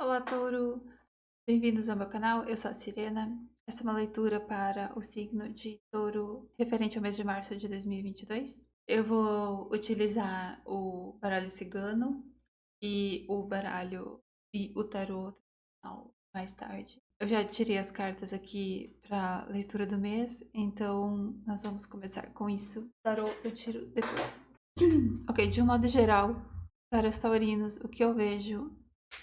Olá, Touro! Bem-vindos ao meu canal, eu sou a Sirena. Essa é uma leitura para o signo de Touro referente ao mês de março de 2022. Eu vou utilizar o baralho cigano e o baralho e o tarô tradicional mais tarde. Eu já tirei as cartas aqui para leitura do mês, então nós vamos começar com isso. Tarô eu tiro depois. Ok, de um modo geral, para os taurinos, o que eu vejo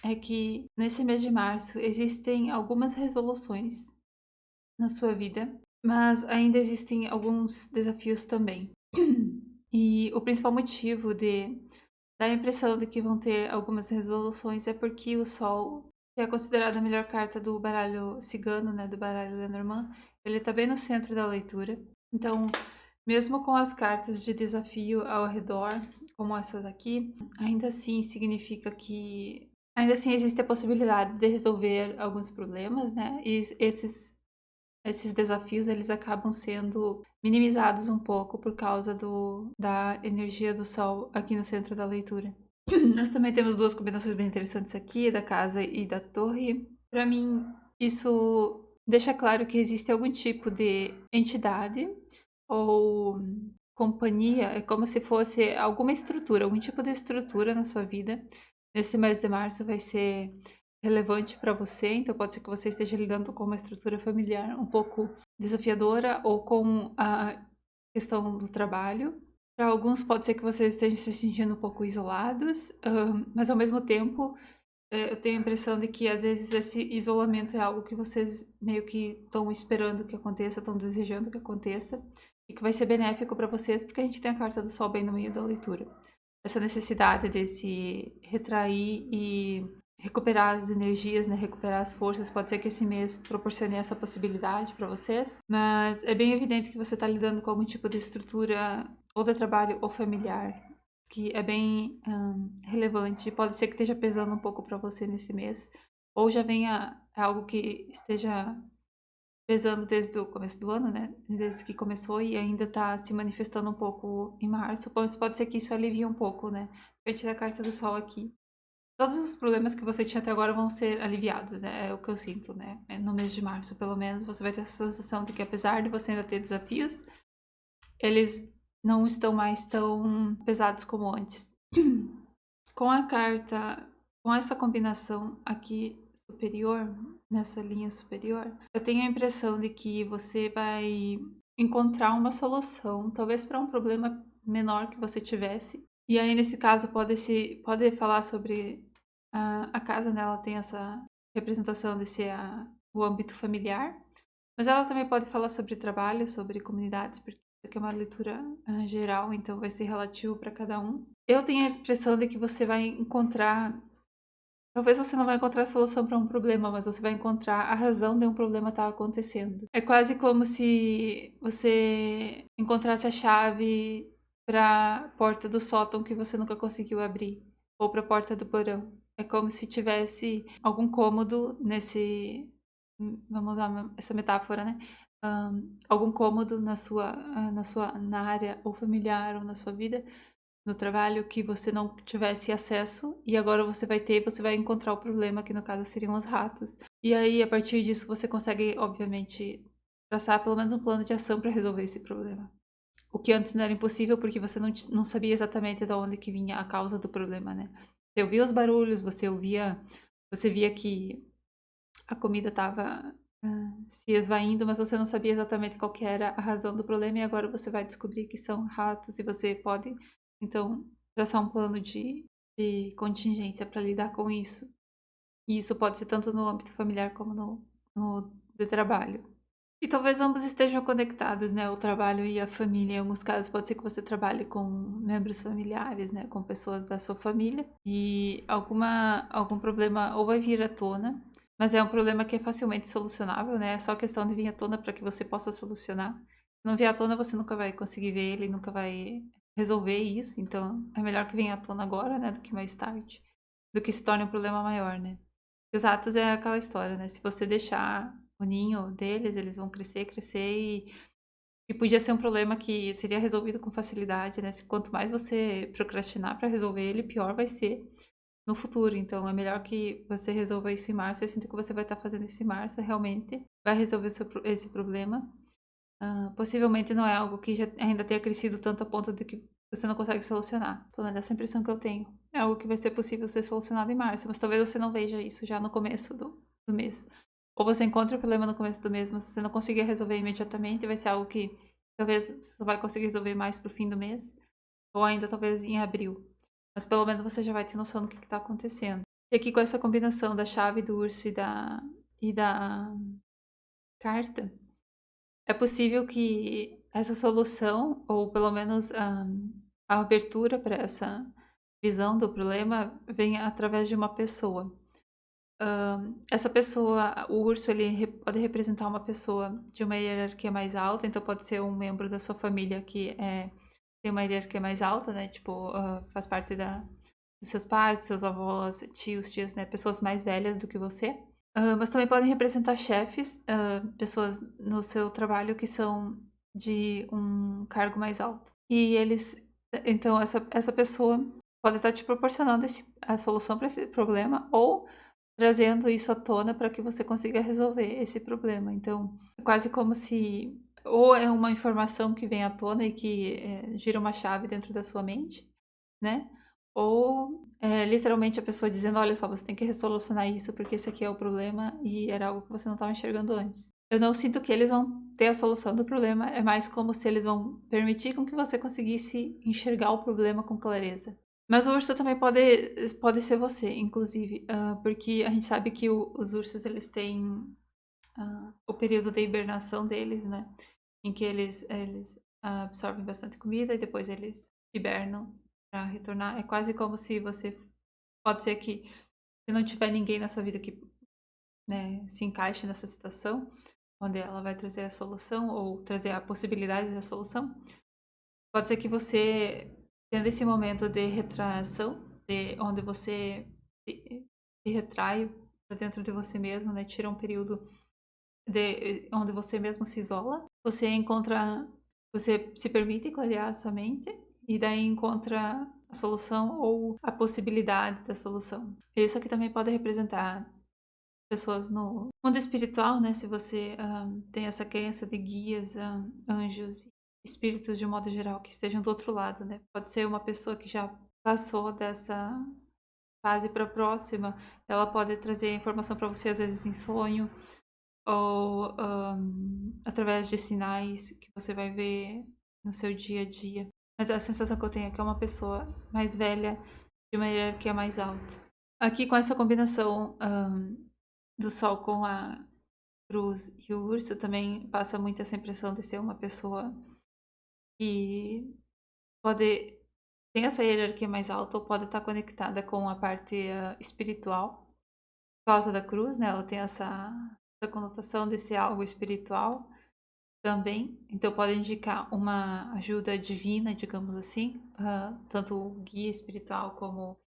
é que nesse mês de março existem algumas resoluções na sua vida, mas ainda existem alguns desafios também. E o principal motivo de dar a impressão de que vão ter algumas resoluções é porque o Sol, que é considerada a melhor carta do baralho cigano, né, do baralho Lenormand, ele tá bem no centro da leitura. Então, mesmo com as cartas de desafio ao redor, como essas aqui, ainda assim significa que ainda assim existe a possibilidade de resolver alguns problemas, né? E esses desafios eles acabam sendo minimizados um pouco por causa da energia do Sol aqui no centro da leitura. Nós também temos duas combinações bem interessantes aqui, da casa e da torre. Para mim, isso deixa claro que existe algum tipo de entidade ou companhia, é como se fosse alguma estrutura, algum tipo de estrutura na sua vida. Nesse mês de março vai ser relevante para você, então pode ser que você esteja lidando com uma estrutura familiar um pouco desafiadora ou com a questão do trabalho. Para alguns pode ser que vocês estejam se sentindo um pouco isolados, mas ao mesmo tempo eu tenho a impressão de que às vezes esse isolamento é algo que vocês meio que estão esperando que aconteça, estão desejando que aconteça e que vai ser benéfico para vocês porque a gente tem a carta do Sol bem no meio da leitura. Essa necessidade de se retrair e recuperar as energias, né, recuperar as forças, pode ser que esse mês proporcione essa possibilidade para vocês, mas é bem evidente que você está lidando com algum tipo de estrutura ou de trabalho ou familiar que é bem relevante. Pode ser que esteja pesando um pouco para você nesse mês, ou já venha algo que esteja pesando desde o começo do ano, né? Desde que começou e ainda está se manifestando um pouco em março. Mas pode ser que isso alivie um pouco, né? Diante da carta do Sol aqui. Todos os problemas que você tinha até agora vão ser aliviados, né? É o que eu sinto, né? No mês de março, pelo menos, você vai ter essa sensação de que apesar de você ainda ter desafios, eles não estão mais tão pesados como antes. Com a carta, com essa combinação aqui superior, nessa linha superior, eu tenho a impressão de que você vai encontrar uma solução, talvez para um problema menor que você tivesse. E aí, nesse caso, pode falar sobre a casa dela tem essa representação de ser o âmbito familiar, mas ela também pode falar sobre trabalho, sobre comunidades, porque isso aqui é uma leitura geral, então vai ser relativo para cada um. Eu tenho a impressão de que você vai encontrar. Talvez você não vai encontrar a solução para um problema, mas você vai encontrar a razão de um problema estar acontecendo. É quase como se você encontrasse a chave para a porta do sótão que você nunca conseguiu abrir, ou para a porta do porão. É como se tivesse algum cômodo nesse. Vamos usar essa metáfora, né? Algum cômodo na área ou familiar ou na sua vida no trabalho que você não tivesse acesso e agora você vai ter, você vai encontrar o problema, que no caso seriam os ratos. E aí, a partir disso, você consegue, obviamente, traçar pelo menos um plano de ação para resolver esse problema. O que antes não era impossível porque você não sabia exatamente de onde que vinha a causa do problema, né? Você ouvia os barulhos, você via que a comida estava se esvaindo, mas você não sabia exatamente qual que era a razão do problema e agora você vai descobrir que são ratos e você pode, então, traçar um plano de contingência para lidar com isso. E isso pode ser tanto no âmbito familiar como no de trabalho. E talvez ambos estejam conectados, né? O trabalho e a família. Em alguns casos, pode ser que você trabalhe com membros familiares, né? Com pessoas da sua família. E algum problema ou vai vir à tona, mas é um problema que é facilmente solucionável, né? É só questão de vir à tona para que você possa solucionar. Se não vier à tona, você nunca vai conseguir ver ele, nunca vai resolver isso. Então, é melhor que venha à tona agora, né? Do que mais tarde. Do que se torne um problema maior, né? Os ratos é aquela história, né? Se você deixar o ninho deles, eles vão crescer, crescer e podia ser um problema que seria resolvido com facilidade, né? Quanto mais você procrastinar para resolver ele, pior vai ser. no futuro. Então é melhor que você resolva isso em março. Eu sinto que você vai estar fazendo isso em março, realmente. Vai resolver esse problema. Possivelmente não é algo que já ainda tenha crescido tanto a ponto de que você não consegue solucionar. Pelo menos essa impressão que eu tenho. É algo que vai ser possível ser solucionado em março, mas talvez você não veja isso já no começo do mês. Ou você encontra o problema no começo do mês, mas você não conseguir resolver imediatamente, vai ser algo que talvez você só vai conseguir resolver mais pro fim do mês, ou ainda talvez em abril. Mas pelo menos você já vai ter noção do que está acontecendo. E aqui com essa combinação da chave do urso e da carta, é possível que essa solução, ou pelo menos a abertura para essa visão do problema, venha através de uma pessoa. Essa pessoa, o urso, ele pode representar uma pessoa de uma hierarquia mais alta, então pode ser um membro da sua família que tem uma hierarquia mais alta, né? Tipo, faz parte dos seus pais, dos seus avós, tios, tias, né? Pessoas mais velhas do que você. Mas também podem representar chefes, pessoas no seu trabalho que são de um cargo mais alto. E eles, então, essa pessoa pode estar te proporcionando a solução para esse problema ou trazendo isso à tona para que você consiga resolver esse problema. Então, é quase como se ou é uma informação que vem à tona e que gira uma chave dentro da sua mente, né? Ou é literalmente a pessoa dizendo: olha só, você tem que solucionar isso porque esse aqui é o problema e era algo que você não estava enxergando antes. Eu não sinto que eles vão ter a solução do problema, é mais como se eles vão permitir com que você conseguisse enxergar o problema com clareza. Mas o urso também pode ser você, inclusive, porque a gente sabe que os ursos eles têm o período de hibernação deles, né? Em que eles absorvem bastante comida e depois eles hibernam para retornar. É quase como se você. Pode ser que se não tiver ninguém na sua vida que, né, se encaixe nessa situação, onde ela vai trazer a solução ou trazer a possibilidade da solução, pode ser que você, tendo esse momento de retração, onde você se retrai para dentro de você mesmo, né, tira um período onde você mesmo se isola, você encontra, você se permite clarear a sua mente e daí encontra a solução ou a possibilidade da solução. Isso aqui também pode representar pessoas no mundo espiritual, né? Se você tem essa crença de guias, anjos, espíritos de um modo geral que estejam do outro lado, né? Pode ser uma pessoa que já passou dessa fase para a próxima, ela pode trazer informação para você às vezes em sonho ou através de sinais que você vai ver no seu dia a dia. Mas a sensação que eu tenho é que é uma pessoa mais velha, de uma hierarquia mais alta. Aqui com essa combinação do sol com a cruz e o urso também passa muito essa impressão de ser uma pessoa que pode ter essa hierarquia mais alta ou pode estar conectada com a parte espiritual. Por causa da cruz, né? Ela tem essa conotação de ser algo espiritual também. Então pode indicar uma ajuda divina, digamos assim, tanto o guia espiritual como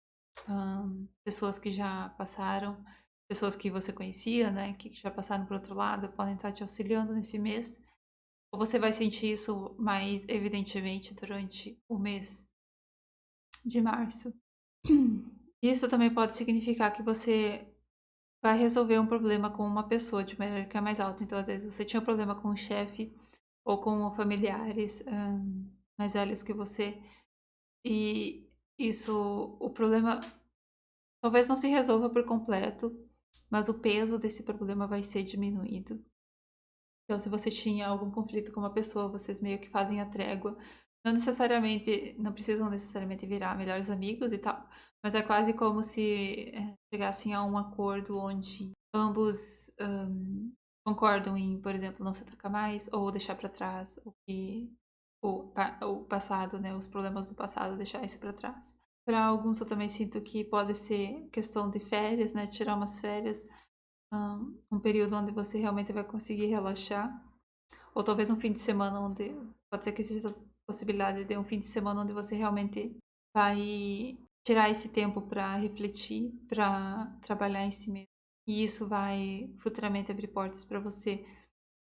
pessoas que já passaram, pessoas que você conhecia, né, que já passaram por outro lado, podem estar te auxiliando nesse mês. Ou você vai sentir isso mais evidentemente durante o mês de março. Isso também pode significar que você vai resolver um problema com uma pessoa de uma hierarquia mais alta. Então, às vezes, você tinha um problema com o chefe ou com familiares mais velhos que você, e isso, o problema talvez não se resolva por completo, mas o peso desse problema vai ser diminuído. Então, se você tinha algum conflito com uma pessoa, vocês meio que fazem a trégua. Não necessariamente, não precisam necessariamente virar melhores amigos e tal, mas é quase como se chegassem a um acordo onde ambos concordam em, por exemplo, não se atacar mais ou deixar para trás o passado, né, os problemas do passado, deixar isso para trás. Para alguns eu também sinto que pode ser questão de férias, né, tirar umas férias, um período onde você realmente vai conseguir relaxar, ou talvez um fim de semana onde pode ser que exista a possibilidade de um fim de semana onde você realmente vai tirar esse tempo para refletir, para trabalhar em si mesmo. E isso vai futuramente abrir portas para você.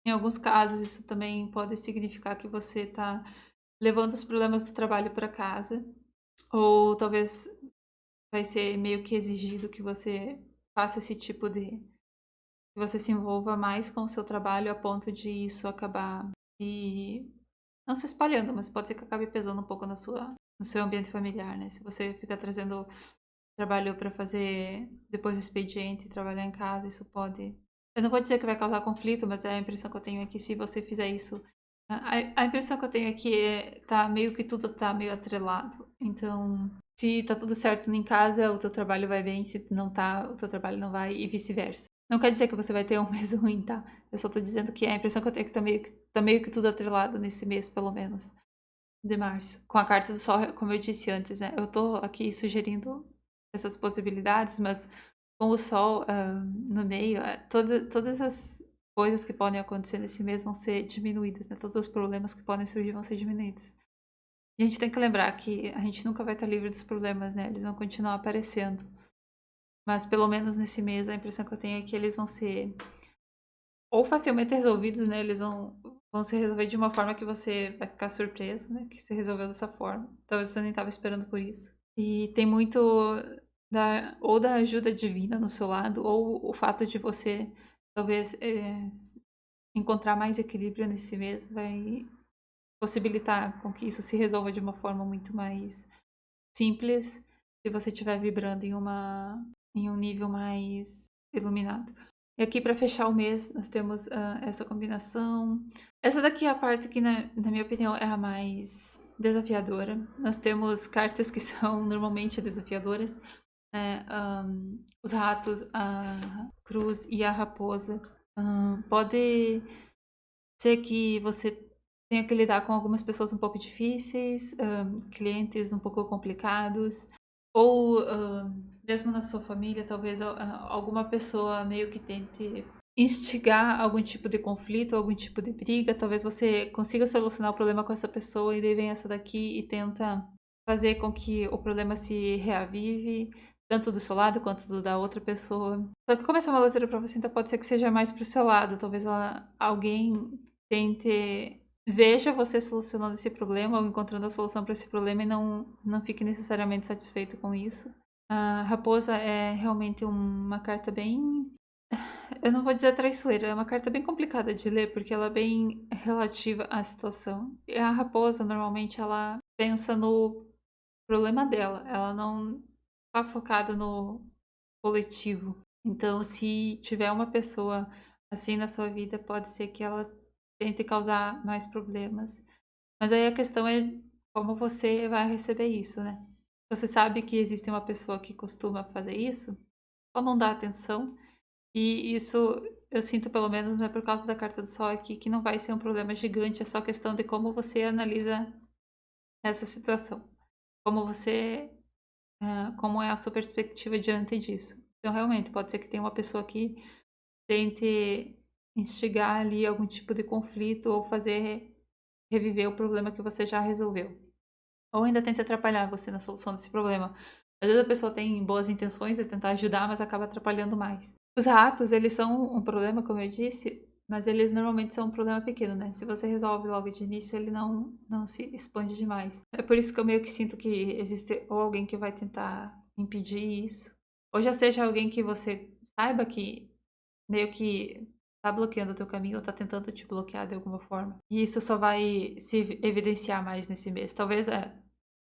Em alguns casos, isso também pode significar que você está levando os problemas do trabalho para casa, ou talvez vai ser meio que exigido que você faça esse tipo de que você se envolva mais com o seu trabalho a ponto de isso acabar se não se espalhando, mas pode ser que acabe pesando um pouco no seu ambiente familiar, né. Se você fica trazendo trabalho para fazer depois do expediente, trabalhar em casa, isso pode eu não vou dizer que vai causar conflito, mas a impressão que eu tenho é que se você fizer isso a impressão que eu tenho é que, tá meio que tudo tá meio atrelado. Então, se tá tudo certo em casa, o teu trabalho vai bem, se não tá, o teu trabalho não vai e vice-versa. Não quer dizer que você vai ter um mês ruim, tá? Eu só tô dizendo que a impressão que eu tenho é que tá meio que tudo atrelado nesse mês, pelo menos, de março. Com a carta do sol, como eu disse antes, né, eu tô aqui sugerindo essas possibilidades, mas com o sol, no meio, todas as coisas que podem acontecer nesse mês vão ser diminuídas, né, todos os problemas que podem surgir vão ser diminuídos. E a gente tem que lembrar que a gente nunca vai estar livre dos problemas, né, eles vão continuar aparecendo. Mas pelo menos nesse mês a impressão que eu tenho é que eles vão ser ou facilmente resolvidos, né, eles vão se resolver de uma forma que você vai ficar surpreso, né, que se resolveu dessa forma. Talvez você nem estava esperando por isso. E tem muito da ajuda divina no seu lado, ou o fato de você talvez, encontrar mais equilíbrio nesse mês vai possibilitar com que isso se resolva de uma forma muito mais simples, se você estiver vibrando em um nível mais iluminado. E aqui para fechar o mês, nós temos, essa combinação. Essa daqui é a parte que na minha opinião é a mais desafiadora. Nós temos cartas que são normalmente desafiadoras, né, os ratos, a cruz e a raposa. Pode ser que você tenha que lidar com algumas pessoas um pouco difíceis, clientes um pouco complicados, ou, mesmo na sua família, talvez alguma pessoa meio que tente instigar algum tipo de conflito, algum tipo de briga. Talvez você consiga solucionar o problema com essa pessoa e daí vem essa daqui e tenta fazer com que o problema se reavive, tanto do seu lado quanto do da outra pessoa. Só que como essa é uma leitura pra você, então pode ser que seja mais para o seu lado. Talvez alguém tente veja você solucionando esse problema ou encontrando a solução para esse problema e não fique necessariamente satisfeito com isso. A raposa é realmente uma carta bem eu não vou dizer traiçoeira, é uma carta bem complicada de ler, porque ela é bem relativa à situação. E a raposa, normalmente, ela pensa no problema dela, ela não tá focada no coletivo. Então, se tiver uma pessoa assim na sua vida, pode ser que ela tente causar mais problemas. Mas aí a questão é como você vai receber isso, né? Você sabe que existe uma pessoa que costuma fazer isso, só não dá atenção. E isso eu sinto, pelo menos, né, por causa da carta do sol aqui, que não vai ser um problema gigante, é só questão de como você analisa essa situação. Como você como é a sua perspectiva diante disso. Então, realmente, pode ser que tenha uma pessoa que tente instigar ali algum tipo de conflito ou fazer reviver o problema que você já resolveu. Ou ainda tente atrapalhar você na solução desse problema. Às vezes a pessoa tem boas intenções de tentar ajudar, mas acaba atrapalhando mais. Os ratos, eles são um problema, como eu disse, mas eles normalmente são um problema pequeno, né? Se você resolve logo de início, ele não se expande demais. É por isso que eu meio que sinto que existe ou alguém que vai tentar impedir isso, ou já seja alguém que você saiba que meio que tá bloqueando o teu caminho ou tá tentando te bloquear de alguma forma. E isso só vai se evidenciar mais nesse mês. Talvez,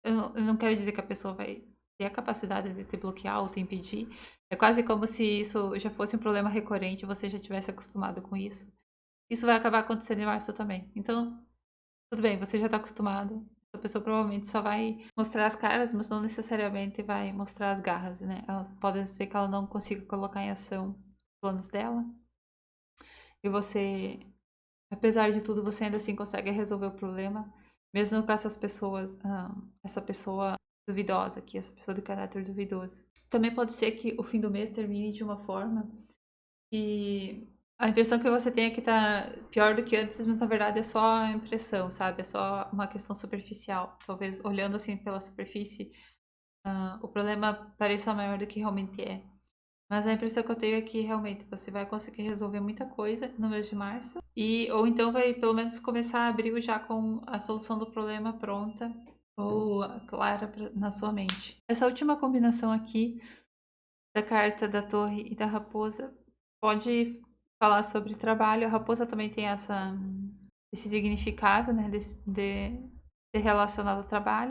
eu não quero dizer que a pessoa vai ter a capacidade de te bloquear ou te impedir. É quase como se isso já fosse um problema recorrente e você já tivesse acostumado com isso. Isso vai acabar acontecendo em março também. Então, tudo bem, você já tá acostumado. A pessoa provavelmente só vai mostrar as caras, mas não necessariamente vai mostrar as garras, né? Ela pode ser que ela não consiga colocar em ação os planos dela. E você, apesar de tudo, você ainda assim consegue resolver o problema, mesmo com essas pessoas, essa pessoa duvidosa aqui, essa pessoa de caráter duvidoso. Também pode ser que o fim do mês termine de uma forma que a impressão que você tem é que tá pior do que antes, mas na verdade é só a impressão, sabe? É só uma questão superficial. Talvez olhando assim pela superfície, o problema pareça maior do que realmente é. Mas a impressão que eu tenho é que realmente você vai conseguir resolver muita coisa no mês de março. Ou então vai pelo menos começar abril já com a solução do problema pronta. ou clara na sua mente. Essa última combinação aqui da carta da torre e da raposa pode falar sobre trabalho. A raposa também tem esse significado, né, de ser relacionado ao trabalho.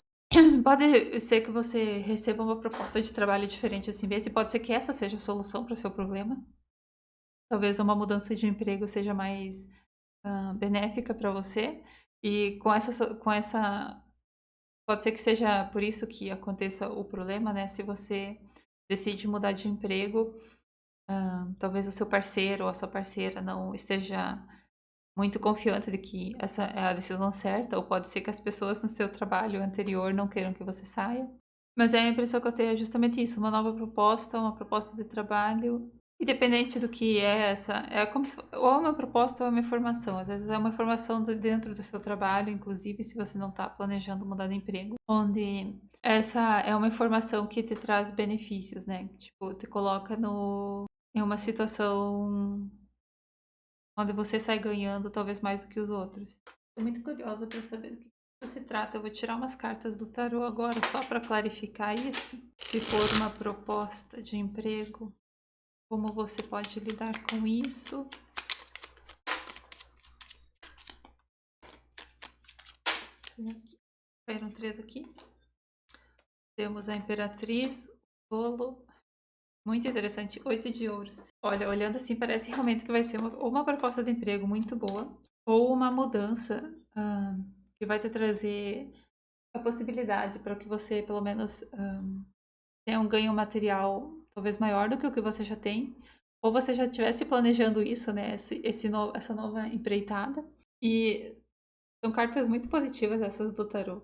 Pode ser que você receba uma proposta de trabalho diferente assim mesmo, e pode ser que essa seja a solução para o seu problema. Talvez uma mudança de emprego seja mais benéfica para você. E com essa pode ser que seja por isso que aconteça o problema, né? Se você decide mudar de emprego, talvez o seu parceiro ou a sua parceira não esteja muito confiante de que essa é a decisão certa, ou pode ser que as pessoas no seu trabalho anterior não queiram que você saia. Mas a impressão que eu tenho é justamente isso, uma nova proposta, uma proposta de trabalho, independente do que é essa, é como se ou é uma proposta ou é uma informação. Às vezes é uma informação dentro do seu trabalho, inclusive se você não está planejando mudar de emprego, onde essa é uma informação que te traz benefícios, né? Tipo, te coloca em uma situação onde você sai ganhando talvez mais do que os outros. Tô muito curiosa para saber do que isso se trata. Eu vou tirar umas cartas do tarô agora só para clarificar isso. Se for uma proposta de emprego, como você pode lidar com isso? Caíram três aqui. Temos a Imperatriz, o Tolo. Muito interessante, 8 de ouros. Olha, olhando assim, parece realmente que vai ser ou uma proposta de emprego muito boa, ou uma mudança que vai te trazer a possibilidade para que você, pelo menos, tenha um ganho material talvez maior do que o que você já tem, ou você já estivesse planejando isso, né? Essa nova empreitada. E são cartas muito positivas essas do tarô.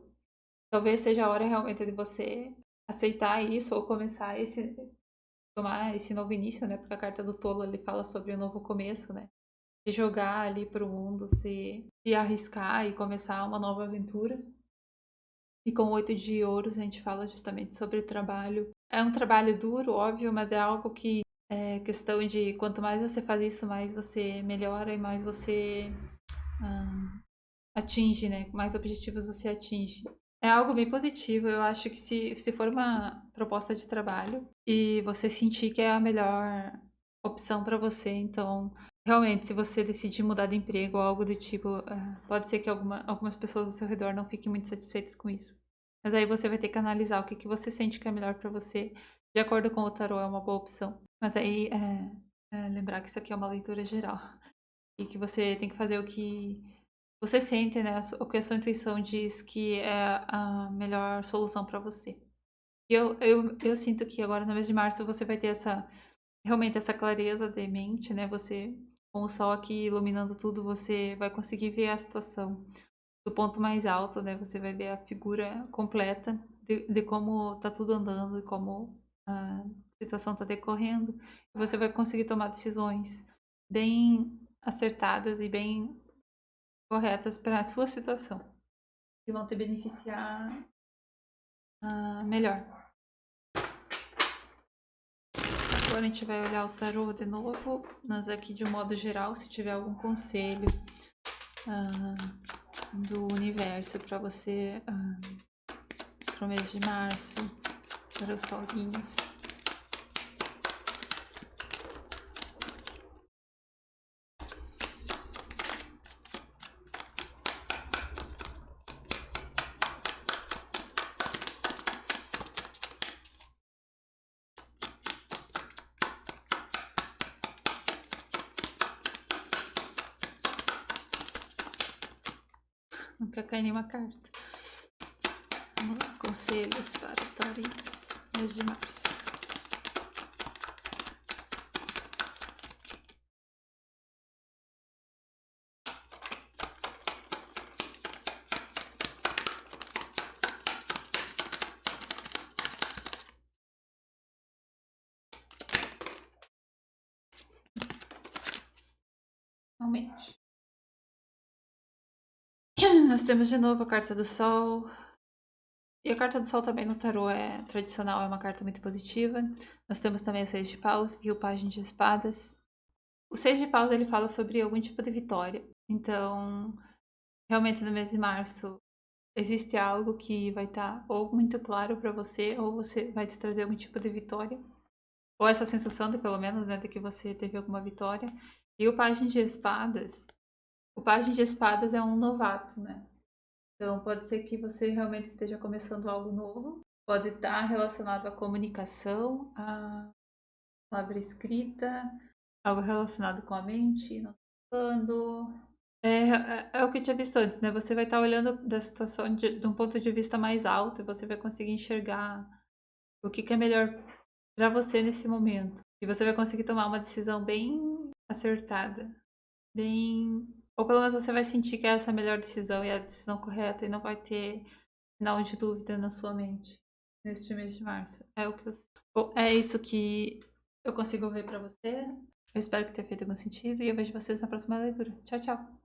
Talvez seja a hora realmente de você aceitar isso ou começar tomar esse novo início, né? Porque a carta do tolo ele fala sobre um novo começo, né? Se jogar ali pro mundo, se arriscar e começar uma nova aventura. E com 8 de ouros a gente fala justamente sobre o trabalho. É um trabalho duro, óbvio, mas é algo que é questão de quanto mais você faz isso, mais você melhora e mais você atinge, né? Mais objetivos você atinge. É algo bem positivo. Eu acho que se for uma proposta de trabalho e você sentir que é a melhor opção para você, então realmente, se você decidir mudar de emprego ou algo do tipo, pode ser que algumas pessoas ao seu redor não fiquem muito satisfeitas com isso. Mas aí você vai ter que analisar o que você sente que é melhor para você. De acordo com o tarô, é uma boa opção. Mas aí, lembrar que isso aqui é uma leitura geral. E que você tem que fazer o que você sente, né? O que a sua intuição diz que é a melhor solução para você. E eu sinto que agora no mês de março você vai ter realmente essa clareza de mente, né? Você, com o sol aqui iluminando tudo, você vai conseguir ver a situação do ponto mais alto, né? Você vai ver a figura completa de como tá tudo andando e como a situação tá decorrendo. E você vai conseguir tomar decisões bem acertadas e bem corretas para a sua situação, que vão te beneficiar melhor. Agora a gente vai olhar o tarô de novo, mas aqui de um modo geral, se tiver algum conselho do universo para você para o mês de março, para os taurinhos. Nunca cai nenhuma carta. Vamos lá, conselhos para os taurinhos, mês de março. Aumente. Nós temos de novo a carta do Sol. E a carta do Sol também no tarô é tradicional, é uma carta muito positiva. Nós temos também o Seis de Paus e o Pajem de Espadas. O Seis de Paus ele fala sobre algum tipo de vitória. Então, realmente no mês de março, existe algo que vai estar ou muito claro para você, ou você vai te trazer algum tipo de vitória, ou essa sensação de pelo menos, né, de que você teve alguma vitória. E o Pajem de Espadas é um novato, né. Então pode ser que você realmente esteja começando algo novo, pode estar relacionado à comunicação, à palavra escrita, algo relacionado com a mente, não falando. É o que eu tinha visto antes, né, você vai estar olhando da situação de um ponto de vista mais alto e você vai conseguir enxergar o que que é melhor para você nesse momento. E você vai conseguir tomar uma decisão bem acertada, bem ou pelo menos você vai sentir que é essa a melhor decisão e a decisão correta e não vai ter sinal de dúvida na sua mente neste mês de março. É o que eu bom, é isso que eu consigo ver para você. Eu espero que tenha feito algum sentido e eu vejo vocês na próxima leitura. Tchau, tchau.